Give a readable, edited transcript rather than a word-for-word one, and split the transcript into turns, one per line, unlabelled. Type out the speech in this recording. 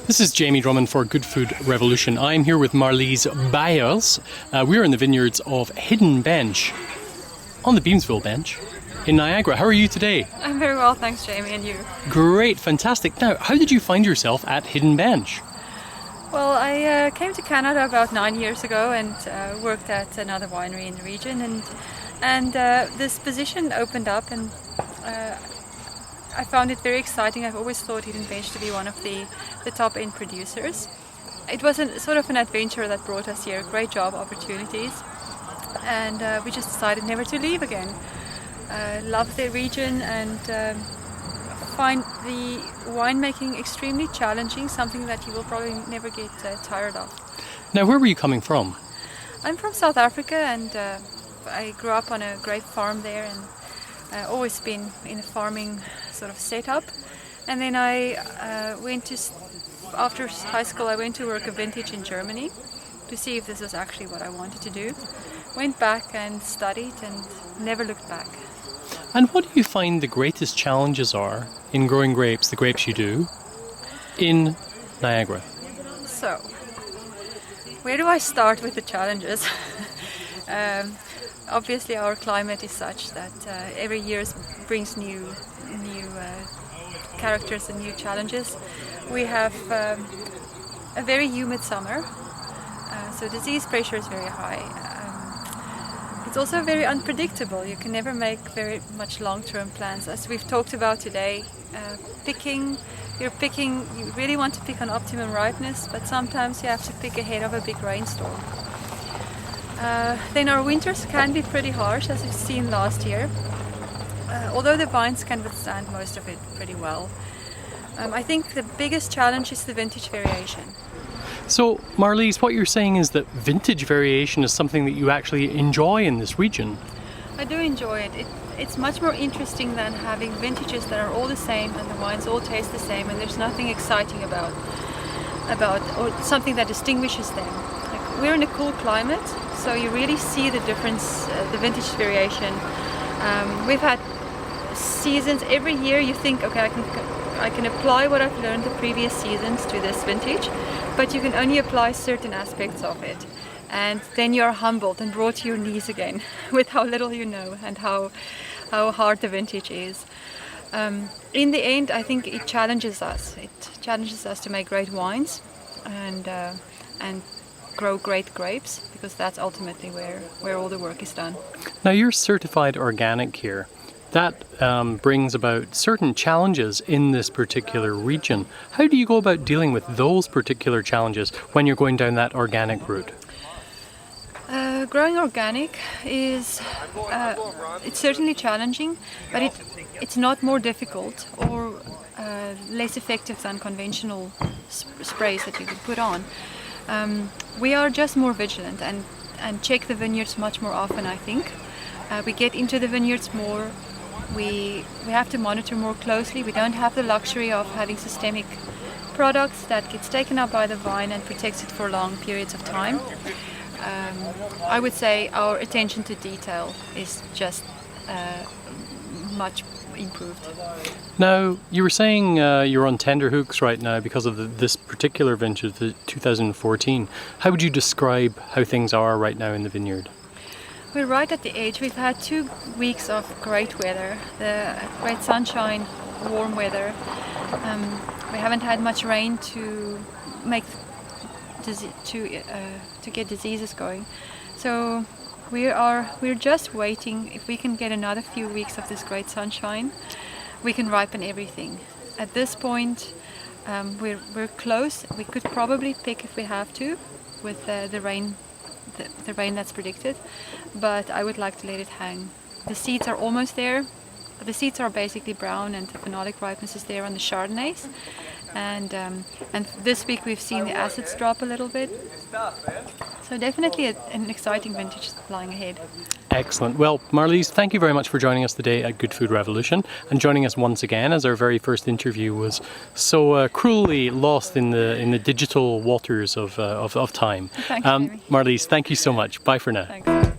This is Jamie Drummond for Good Food Revolution. I'm here with Marlize Beyers. We're in the vineyards of Hidden Bench on the Beamsville Bench in Niagara. How are you today?
I'm very well, thanks, Jamie, and you?
Great, fantastic. Now, how did you find yourself at Hidden Bench?
Well, I came to Canada about 9 years ago and worked at another winery in the region, and this position opened up, and I found it very exciting. I've always thought Hidden Bench to be one of the top-end producers. It was sort of an adventure that brought us here, great job opportunities, and we just decided never to leave again. Love the region and find the winemaking extremely challenging, something that you will probably never get tired of.
Now, where were you coming from?
I'm from South Africa, and I grew up on a grape farm there, and always been in a farming sort of setup. And then I after high school, I went to work a vintage in Germany to see if this was actually what I wanted to do. Went back and studied and never looked back.
And what do you find the greatest challenges are in growing grapes, the grapes you do, in Niagara?
So, where do I start with the challenges? Obviously, our climate is such that every year brings new characters and new challenges. We have a very humid summer, so disease pressure is very high. It's also very unpredictable. You can never make very much long-term plans. As we've talked about today, you really want to pick on optimum ripeness, but sometimes you have to pick ahead of a big rainstorm. Then our winters can be pretty harsh, as we've seen last year, although the vines can withstand most of it pretty well. I think the biggest challenge is the vintage variation.
So, Marlize, what you're saying is that vintage variation is something that you actually enjoy in this region.
I do enjoy it. It's much more interesting than having vintages that are all the same and the wines all taste the same and there's nothing exciting about or something that distinguishes them. Like, we're in a cool climate, so you really see the difference, the vintage variation. We've had seasons every year. You think, okay, I can apply what I've learned the previous seasons to this vintage, but you can only apply certain aspects of it, and then you're humbled and brought to your knees again with how little you know and how hard the vintage is. In the end, I think it challenges us. It challenges us to make great wines and grow great grapes, because that's ultimately where all the work is done.
Now, you're certified organic here. That brings about certain challenges in this particular region. How do you go about dealing with those particular challenges when you're going down that organic route?
Growing organic is it's certainly challenging, but it's not more difficult or less effective than conventional sprays that you could put on. We are just more vigilant and check the vineyards much more often, I think. We get into the vineyards more. We have to monitor more closely. We don't have the luxury of having systemic products that gets taken up by the vine and protects it for long periods of time. I would say our attention to detail is just much improved.
Now, you were saying you're on tender hooks right now because of this particular vintage, the 2014. How would you describe how things are right now in the vineyard?
We're right at the edge. We've had 2 weeks of great weather, the great sunshine, warm weather. We haven't had much rain to get diseases going. So we're just waiting. If we can get another few weeks of this great sunshine, we can ripen everything. At this point, we're close. We could probably pick if we have to with the rain that's predicted, but I would like to let it hang. The seeds are almost there. The seeds are basically brown and the phenolic ripeness is there on the Chardonnays, and this week we've seen the acids drop a little bit, so definitely an exciting vintage lying ahead.
Excellent. Well, Marlize, thank you very much for joining us today at Good Food Revolution and joining us once again, as our very first interview was so cruelly lost in the digital waters of time.
Thanks,
Marlize, thank you so much. Bye for now.
Thanks.